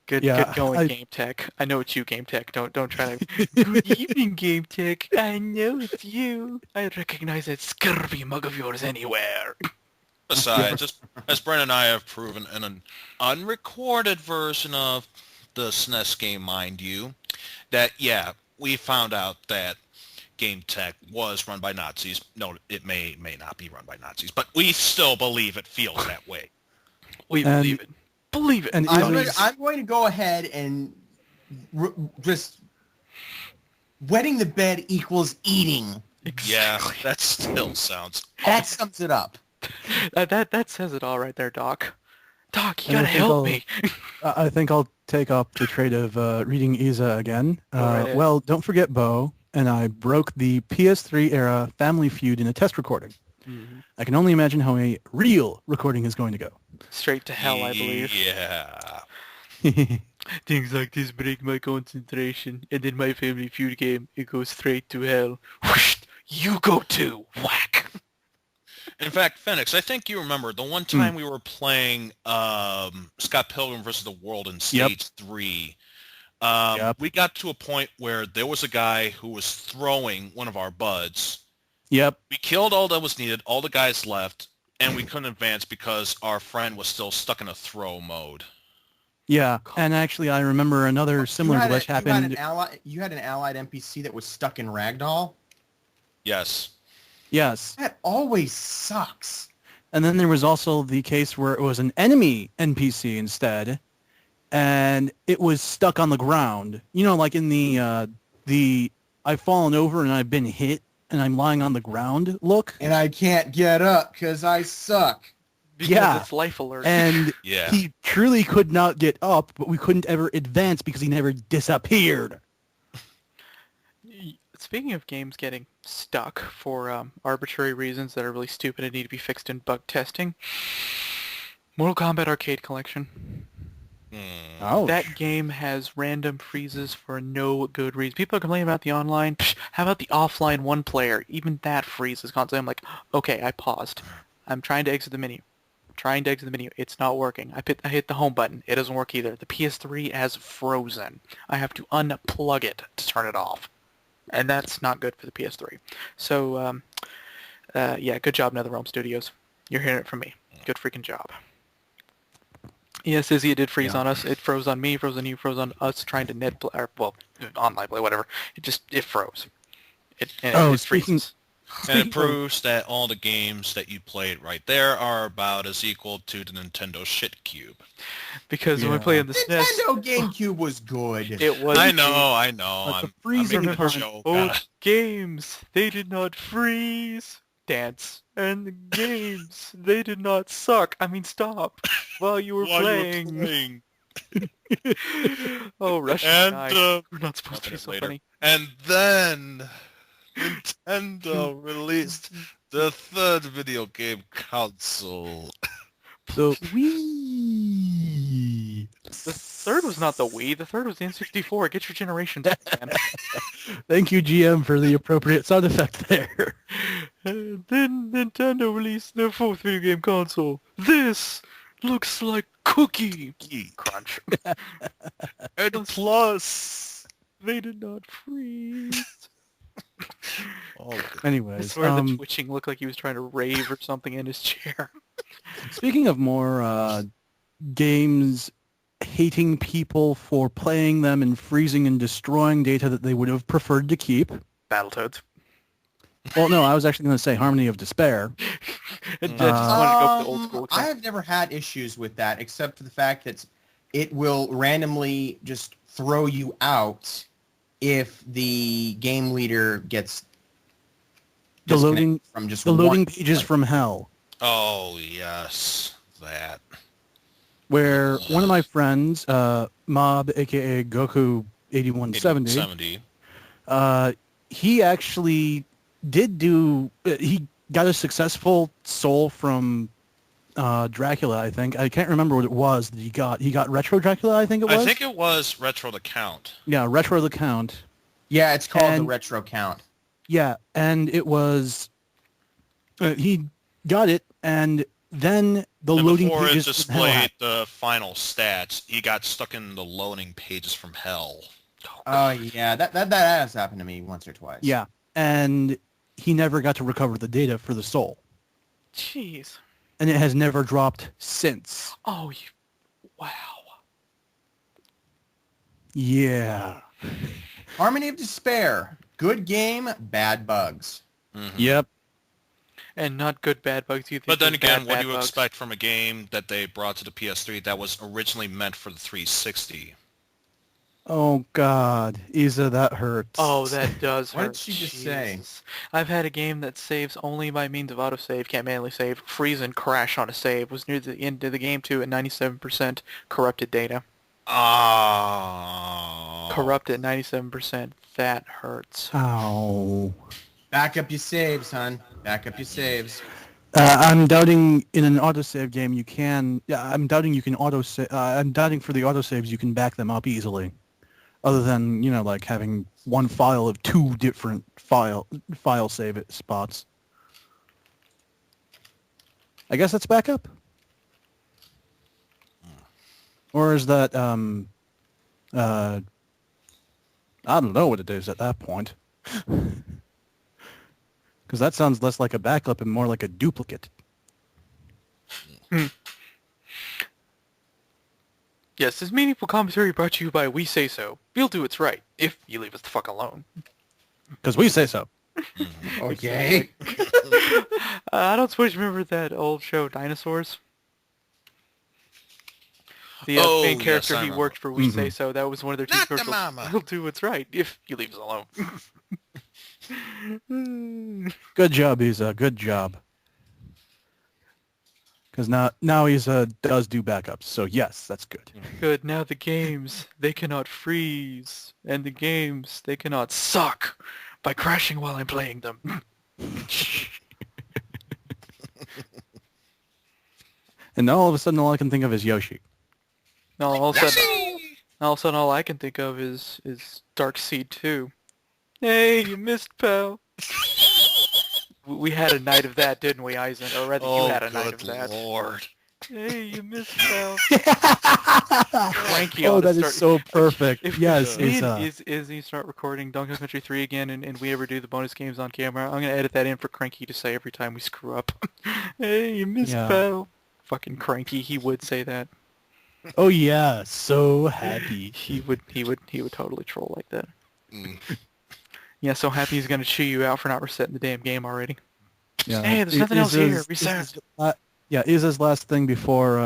Good going, Game Tech. I know it's you, Game Tech. Don't try to. Good evening, Game Tech. I know it's you. I recognize that scurvy mug of yours anywhere. Besides, just as Brent and I have proven in an unrecorded version of the SNES game, mind you, that we found out that Game Tech was run by Nazis. No, it may not be run by Nazis, but we still believe it feels that way. We believe it. Believe it. And I'm going to go ahead and just wetting the bed equals eating. Exactly. Yeah, that still sounds... That sums it up. That says it all right there, Doc. Doc, you gotta help me. I think I'll take up the trade of reading Isa again. right ahead. Well, don't forget Bo and I broke the PS3 era Family Feud in a test recording. Mhm. I can only imagine how a real recording is going to go. Straight to hell, I believe. Yeah. Things like this break my concentration, and in my Family Feud game, it goes straight to hell. Whoosh! You go too! Whack! In fact, Phoenix, I think you remember the one time we were playing Scott Pilgrim versus the World in Stage 3. We got to a point where there was a guy who was throwing one of our buds. Yep. We killed all that was needed, all the guys left, and we couldn't advance because our friend was still stuck in a throw mode. Yeah, and actually I remember another similar glitch happened. You had an allied NPC that was stuck in Ragdoll? Yes. Yes. That always sucks. And then there was also the case where it was an enemy NPC instead, and it was stuck on the ground. You know, like in the I've fallen over and I've been hit and I'm lying on the ground look. And I can't get up because I suck. Because it's life alert. And Yeah. he truly could not get up, but we couldn't ever advance because he never disappeared. Speaking of games getting stuck for arbitrary reasons that are really stupid and need to be fixed in bug testing, Mortal Kombat Arcade Collection. Oh, That game has random freezes for no good reason. People are complaining about the online. Psh, how about the offline one player? Even that freezes constantly. I'm like, okay, I paused. I'm trying to exit the menu. It's not working. I hit the home button. It doesn't work either. The PS3 has frozen. I have to unplug it to turn it off. And that's not good for the PS3. So, yeah, good job, NetherRealm Studios. You're hearing it from me. Good freaking job. Yes, Izzy, it did freeze on us. It froze on me, froze on you, froze on us trying to net play, or, well, online play, whatever. It froze. It freezes. And it proves that all the games that you played right there are about as equal to the Nintendo shit cube. Because when we play on the SNES... Nintendo GameCube was good. It was... I know. But the I'm freezing making a time- joke. Both games, they did not freeze. Dance. And the games, they did not suck. I mean, stop. While you were playing. Oh, Russian And, guy. We're not supposed to be so later. funny. And then Nintendo released the third video game console. the Wii. The third was not the Wii. The third was the N64. Get your generations up, man. Thank you, GM, for the appropriate sound effect there. And then Nintendo released their fourth video game console. This looks like Cookie Crunch. And plus, They did not freeze. I Anyways, swear the twitching looked like he was trying to rave or something in his chair. speaking of more games hating people for playing them and freezing and destroying data that they would have preferred to keep. Battletoads. Well, no, I was actually going to say Harmony of Despair. I just wanted to go for the old school. I have never had issues with that, except for the fact that it will randomly just throw you out if the game leader gets The loading from just the loading one pages point. from hell, oh yes, that. where one of my friends, Mob, aka Goku 8170, he actually did do. He got a successful soul from Dracula, I think. I can't remember what it was that he got. He got Retro Dracula, I think it was. I think it was Retro the Count. Yeah, Retro the Count. Yeah, it's called the And- retro count. Yeah, and it was. He got it, and then the And loading before it pages from hell displayed happened. the final stats, he got stuck in the loading pages from hell. Oh yeah, that has happened to me once or twice. Yeah, and he never got to recover the data for the soul, Jeez. and it has never dropped since. Oh, wow. Yeah. Harmony of Despair, good game, bad bugs. Mhm. Yep. And not good bad bugs either. But then just again, bad, what bad do you bugs. expect from a game that they brought to the PS3 that was originally meant for the 360? Oh God, Isa, that hurts. Oh, that does hurt. What did she just say? Jesus. I've had a game that saves only by means of autosave, can't manually save, freeze and crash on a save, was near the end of the game too at 97% corrupted data. Oh. Corrupt at 97%. That hurts. Ow. Back up your saves, hon. Back up your saves. I'm doubting in an autosave game you can. Yeah, I'm doubting you can autosave. I'm doubting for the autosaves you can back them up easily. Other than, you know, like having one file of two different file save it spots. I guess that's backup. Or is that I don't know what it is at that point. Because that sounds less like a backup and more like a duplicate. Yes, this meaningful commentary brought to you by We Say So. We'll do what's right, if you leave us the fuck alone. Because we say so. Okay. I don't suppose you remember that old show, Dinosaurs? The main yes, character, I he remember. worked for We Say So. That was one of their two Not the commercials. mama. We'll do what's right, if you leave us alone. Good job, Isa. Good job. Because now Isa does do backups. So yes, that's good. Good, now the games, they cannot freeze. And the games, they cannot suck by crashing while I'm playing them. And now all of a sudden all I can think of is Yoshi. Now all of a sudden all I can think of is Dark Seed 2. Hey, you missed, pal. We had a night of that, didn't we, Eisen? Or rather, you had a night of that. Lord. Hey, you missed, pal. Cranky Oh, on that to is start. so perfect. If Yes, me Isa. and Izzy start recording Donkey Kong Country 3 again, and we ever do the bonus games on camera, I'm gonna edit that in for Cranky to say every time we screw up. Hey, you missed, Yeah. pal. Fucking Cranky, he would say that. Oh yeah, so happy. He would totally troll like that. Mm. Yeah, so happy he's gonna chew you out for not resetting the damn game already. Yeah. Hey, there's nothing else here. Reset. Yeah, Isa's last thing before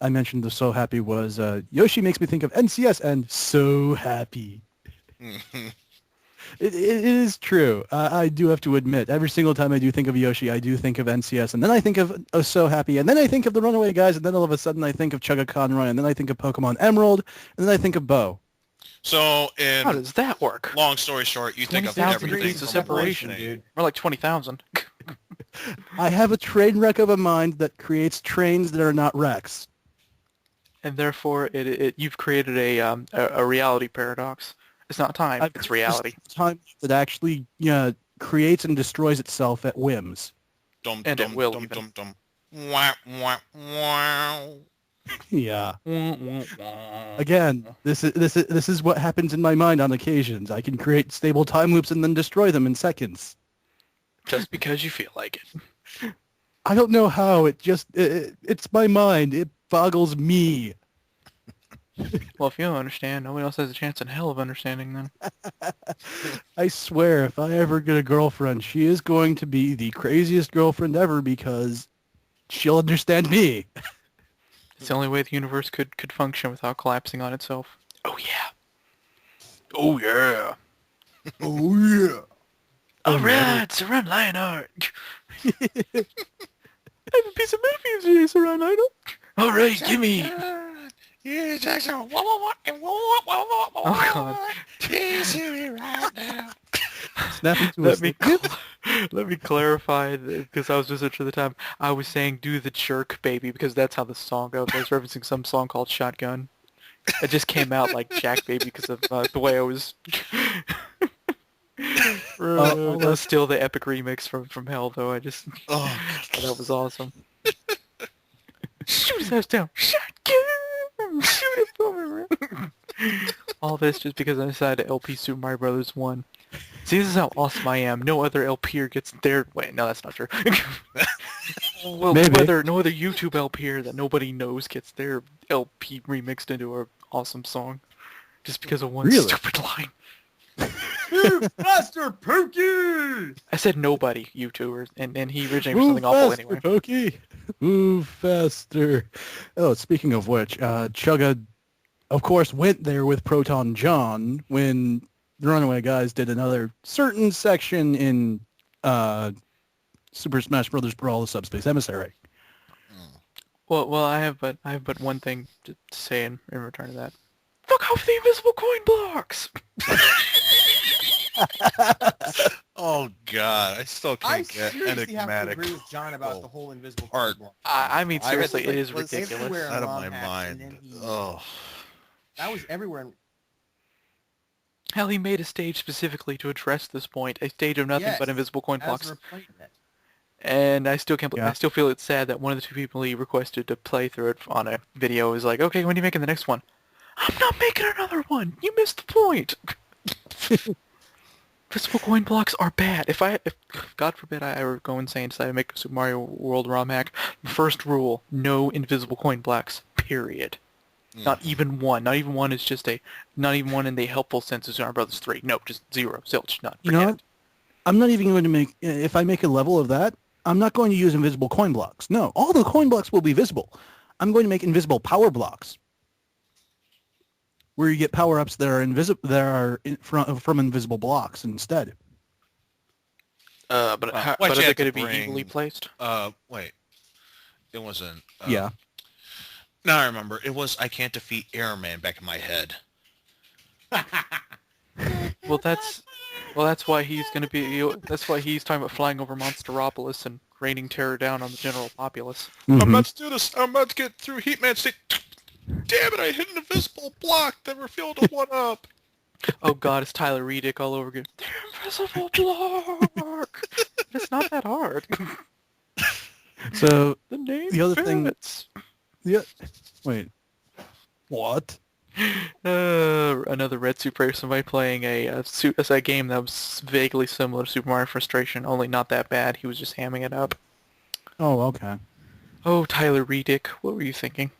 I mentioned the so happy was Yoshi makes me think of NCS and so happy. It is true. I do have to admit, every single time I do think of Yoshi, I do think of NCS, and then I think of So Happy, and then I think of the Runaway Guys, and then all of a sudden I think of Chugga Conroy, and then I think of Pokemon Emerald, and then I think of Bo. So, How does that work? long story short, you think of 20,000 everything degrees of from separation, one thing. dude. More like 20,000. I have a train wreck of a mind that creates trains that are not wrecks. And therefore, you've created a reality paradox. It's not time, I've it's reality. Time that actually creates and destroys itself at whims. Dum, And it dum, will dum, even. dum, dum. Wah, wah, wow. Yeah. Again, this is what happens in my mind on occasions. I can create stable time loops and then destroy them in seconds. Just because you feel like it. I don't know how. It's my mind. It boggles me. Well, if you don't understand, nobody else has a chance in hell of understanding then. I swear, if I ever get a girlfriend, she is going to be the craziest girlfriend ever because she'll understand me. It's the only way the universe could function without collapsing on itself. Oh yeah. Oh yeah. Oh yeah. Alright, Saran Lionheart. I have a piece of milk for you, Saran Lionheart. Alright, gimme. Yeah, Jackson. Oh god. Snap into a Let me slip. let me clarify, because I was just at the time, I was saying do the jerk, baby, because that's how the song goes. I was referencing some song called Shotgun. It just came out like Jack Baby because of the way I was... That's still the epic remix from Hell, though. I just... Oh, that was awesome. Shoot his ass down. Shotgun! Shoot it for me. All this just because I decided to LP Super Mario Brothers 1. See, this is how awesome I am. No other LPer gets their... Wait, no, that's not true. Well, Maybe. no other YouTube LPer that nobody knows gets their LP remixed into an awesome song. Just because of one Really? stupid line. Faster, Pookie! I said nobody YouTuber, and he originated from Move something awful faster, anyway. Pokey. Move faster. Oh, speaking of which, Chugga, of course, went there with Proton John when the Runaway Guys did another certain section in Super Smash Bros. Brawl: The Subspace Emissary. Well, I have but one thing to say in return to that. have the invisible coin blocks. Oh God, I still I can't get seriously have to enigmatic. agree with John about the whole invisible art. block. I mean, seriously, it is was ridiculous. everywhere in Out of ROM my hacks, and mind. then Oh. that was everywhere. Hell, he made a stage specifically to address this point. A stage of nothing but invisible coin blocks. And I still can't. I still feel it's sad that one of the two people he requested to play through it on a video is like, okay, when are you making the next one? I'm not making another one. You missed the point. Invisible coin blocks are bad. If God forbid I ever go insane and decide to make a Super Mario World ROM hack, first rule: no invisible coin blocks. Period. Not even one. Not even one is just a. Not even one in the helpful sense of Super Mario Brothers 3. No, just zero. Zilch. None. You know what? I'm not even going to make. If I make a level of that, I'm not going to use invisible coin blocks. No, all the coin blocks will be visible. I'm going to make invisible power blocks, where you get power-ups that are invisible, from invisible blocks instead. But are they going to be evenly placed? Wait. It wasn't. Yeah. No, I remember. It was I Can't Defeat Airman back in my head. Well, that's why he's going to be. That's why he's talking about flying over Monsteropolis and raining terror down on the general populace. Mm-hmm. I'm about to do this. I'm about to get through Heatman State. Damn it! I hit an invisible block that revealed a one-up. Oh God, it's Tyler Redick all over again. The invisible block. It's not that hard. So The name the other thing. fits. Yeah. Wait. What? Another retsupray, somebody playing a game that was vaguely similar to Super Mario Frustration, only not that bad. He was just hamming it up. Oh, okay. Oh, Tyler Redick, what were you thinking?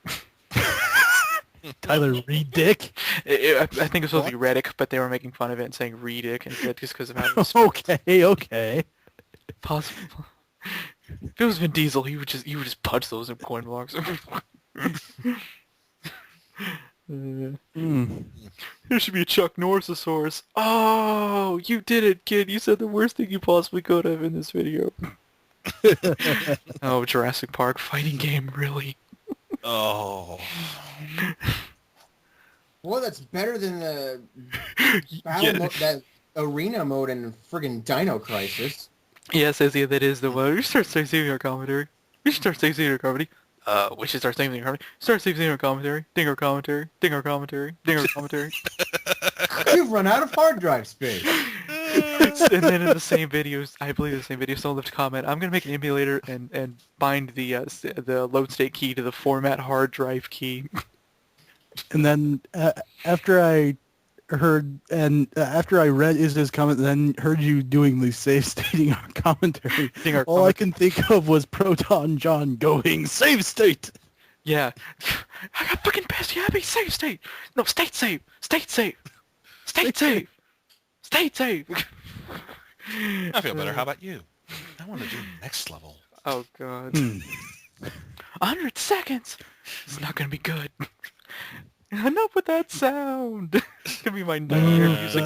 Tyler Redick? I think it's supposed to be Reddick, but they were making fun of it and saying Redick instead just because of how it was Okay. possible. If it was Vin Diesel, he would just punch those in coin blocks. There should be a Chuck Norrisosaurus. Oh, you did it, kid. You said the worst thing you possibly could have in this video. Oh, Jurassic Park fighting game, really? Oh. Well, that's better than the that arena mode in friggin' Dino Crisis. Yes, that is the one. We should start saving our commentary. We should start saving our comedy. We should start saving our comedy. Start saving our commentary. Ding our commentary. Ding our commentary. Ding our commentary. You've run out of hard drive space. And then in the same videos, I believe the same video, someone left a comment. I'm gonna make an emulator and bind the load state key to the format hard drive key. And then after I read Iz's comment, then heard you doing the save stating our commentary. All I can think of was Proton John going save state. Yeah, I got fucking pissed. Yeah, be save state. No, state save. State save. State save. State save. I feel better. How about you? I want to do next level. Oh God. 100 seconds. It's not gonna be good. Enough with that sound. It's gonna be my nightmare music.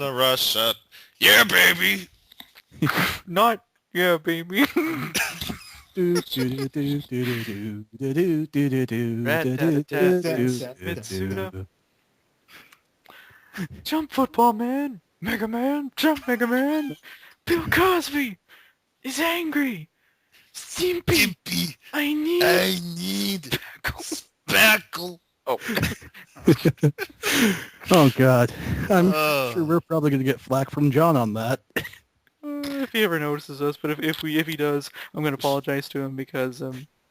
Russia. Yeah, baby. Not yeah, baby. Jump football man. Mega Man. Jump Mega Man. Bill Cosby is angry. Stimpy. I need spackle. Oh. Oh God. I'm sure we're probably going to get flack from John on that. If he ever notices us, but if he does, I'm going to apologize to him because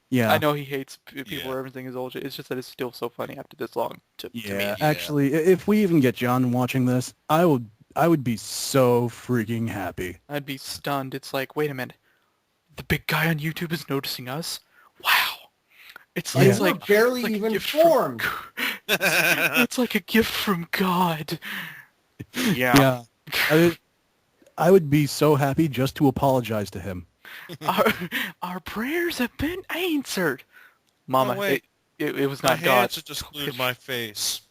yeah, I know he hates people where everything is old. It's just that it's still so funny after this long to me. Actually, if we even get John watching this, I would be so freaking happy. I'd be stunned. It's like, wait a minute. The big guy on YouTube is noticing us? Wow. It's like barely even formed. It's like a gift from God. Yeah. I would be so happy just to apologize to him. Our prayers have been answered. Mama, oh, wait. It was not my God. hands are just glued to my face.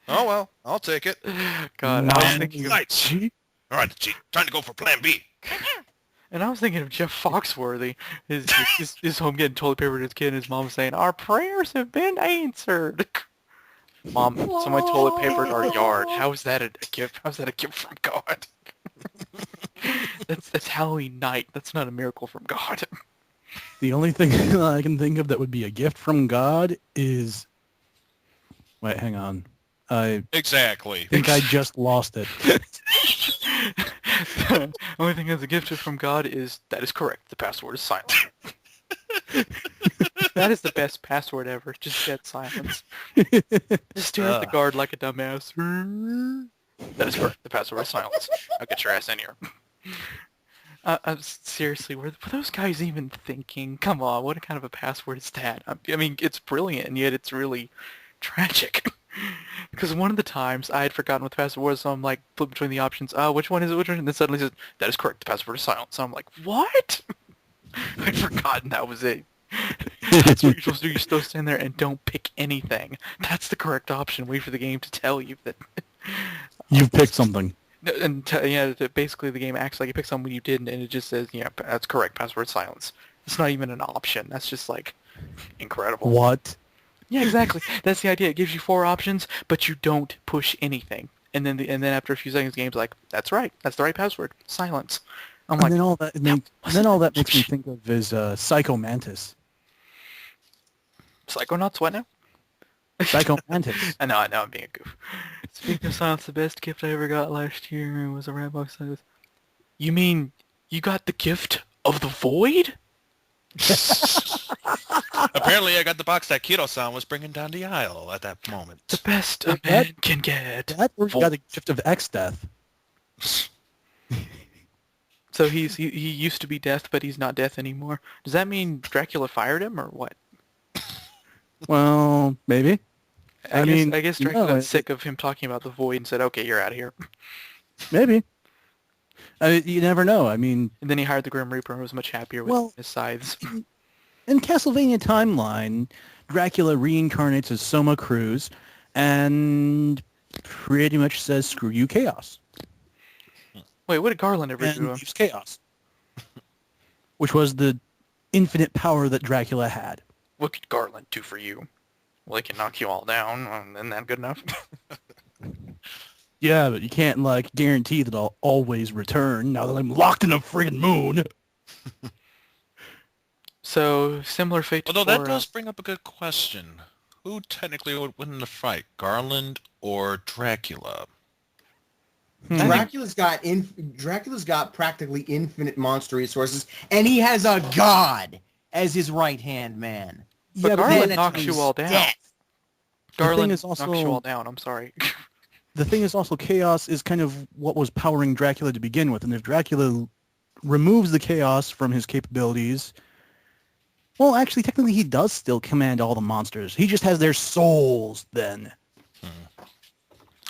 Oh well, I'll take it. God, I was thinking All right, Chief. Time to go for Plan B. And I was thinking of Jeff Foxworthy, his home getting toilet paper to his kid, and his mom saying, "Our prayers have been answered." Mom, someone toilet papered our yard. How is that a gift? How's that a gift from God? That's Halloween night. That's not a miracle from God. The only thing I can think of that would be a gift from God is... Wait, hang on. I Exactly. think I just lost it. The only thing that's a gift from God is that is correct. The password is silent. That is the best password ever. Just dead silence. Just stare at the guard like a dumbass. That is correct. The password is silence. I'll get your ass in here. Seriously, were those guys even thinking? Come on, what kind of a password is that? I mean, it's brilliant, and yet it's really tragic. Because one of the times I had forgotten what the password was, so I'm like, flip between the options. Which one is it? Which one? And then suddenly says, that is correct. The password is silent. So I'm like, what? I'd forgotten that was it. That's what you're supposed to do. You're supposed to stand there and don't pick anything. That's the correct option. Wait for the game to tell you that You've picked something. And basically the game acts like it picked something you didn't, and it just says, yeah, that's correct. Password silence. It's not even an option. That's just like incredible. What? Yeah, exactly. That's the idea. It gives you 4 options, but you don't push anything. And then after a few seconds, the game's like, that's right. That's the right password. Silence. I'm And like, then all that makes me think of is Psycho Mantis. Psychonauts, what now? Psycho Mantis. I know, I'm being a goof. Speaking of silence, the best gift I ever got last year was a rat box. You mean you got the gift of the void? Apparently, I got the box that Kiro-san was bringing down the aisle at that moment. The best a man can get. That or you got the gift of X-Death. So he used to be Death, but he's not Death anymore. Does that mean Dracula fired him, or what? Well, maybe. I guess Dracula got sick of him talking about the void and said, okay, you're out of here. Maybe. You never know. I mean... And then he hired the Grim Reaper and was much happier with his scythes. In Castlevania Timeline, Dracula reincarnates as Soma Cruz and pretty much says, screw you, Chaos. Wait, what did Garland ever do? And leaves Chaos. Which was the infinite power that Dracula had. What could Garland do for you? Well, he can knock you all down. Isn't that good enough? Yeah, but you can't, guarantee that I'll always return now that I'm locked in a friggin' moon. So, similar fate to Although that does bring up a good question. Who technically would win in the fight, Garland or Dracula? Dracula's got practically infinite monster resources, and he has a god as his right-hand man. But Garland knocks you all down. Garland knocks you all down, I'm sorry. The thing is also, Chaos is kind of what was powering Dracula to begin with, and if Dracula removes the Chaos from his capabilities... Well, actually, technically, he does still command all the monsters. He just has their souls, then.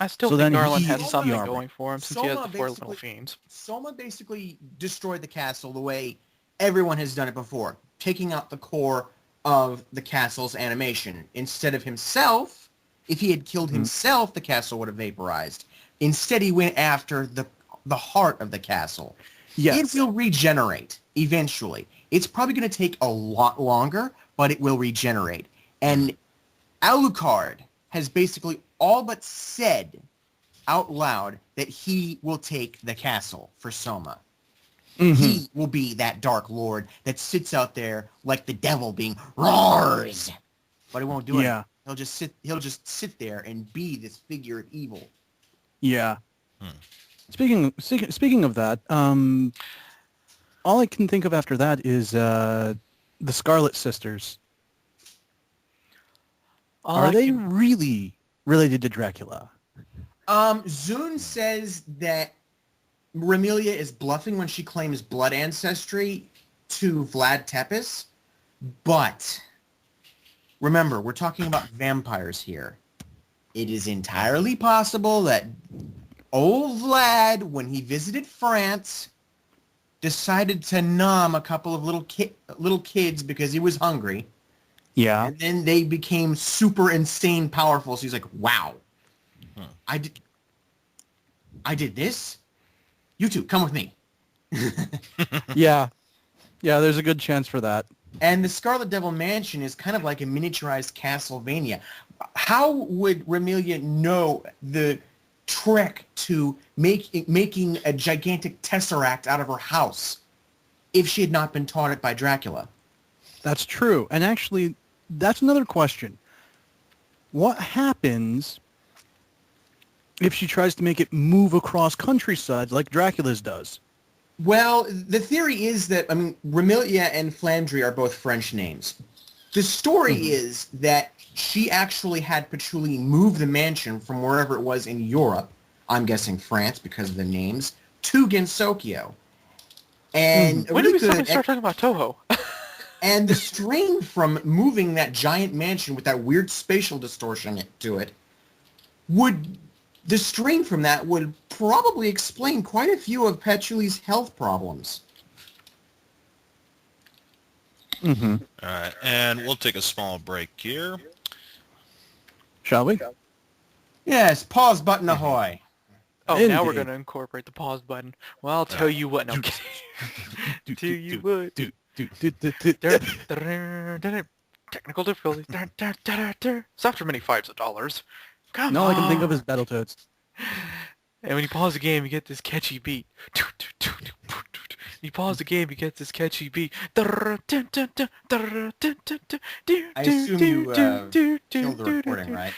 I still think Garland has something going for him, since he has the 4 little fiends. Soma basically destroyed the castle the way everyone has done it before, taking out the core of the castle's animation. Instead of himself, if he had killed himself, the castle would have vaporized. Instead, he went after the heart of the castle. Yes. It will regenerate eventually. It's probably going to take a lot longer, but it will regenerate. And Alucard has basically all but said out loud that he will take the castle for Soma. Mm-hmm. He will be that Dark Lord that sits out there like the devil being roars. But he won't do it. He'll just sit there and be this figure of evil. Yeah. Speaking of that, all I can think of after that is the Scarlet Sisters. Are they really related to Dracula? Zune says that Remilia is bluffing when she claims blood ancestry to Vlad Tepes, but remember, we're talking about vampires here. It is entirely possible that old Vlad, when he visited France, decided to numb a couple of little kids because he was hungry. Yeah. And then they became super insane powerful. So he's like, wow, I did this? You two, come with me. Yeah. Yeah, there's a good chance for that. And the Scarlet Devil Mansion is kind of like a miniaturized Castlevania. How would Remelia know the trick to making a gigantic tesseract out of her house if she had not been taught it by Dracula? That's true. And actually, that's another question. What happens if she tries to make it move across countryside like Dracula's does? Well, the theory is that, Remelia and Flandre are both French names. The story is that she actually had Patchouli move the mansion from wherever it was in Europe, I'm guessing France because of the names, to Gensokyo. And When did we suddenly start talking about Toho? And the strain from moving that giant mansion with that weird spatial distortion to it the strain from that would probably explain quite a few of Patchouli's health problems. Mm-hmm. All right, and we'll take a small break here. Shall we? Yes, pause button ahoy. Oh, Indeed. now we're going to incorporate the pause button. Well, I'll tell you what. No, I'm kidding. Tell you what. Technical difficulties. Software many fives of dollars. Come All on. I can think of is Battletoads. And when you pause the game, you get this catchy beat. You pause the game, you get this catchy beat. I assume you killed the recording, right?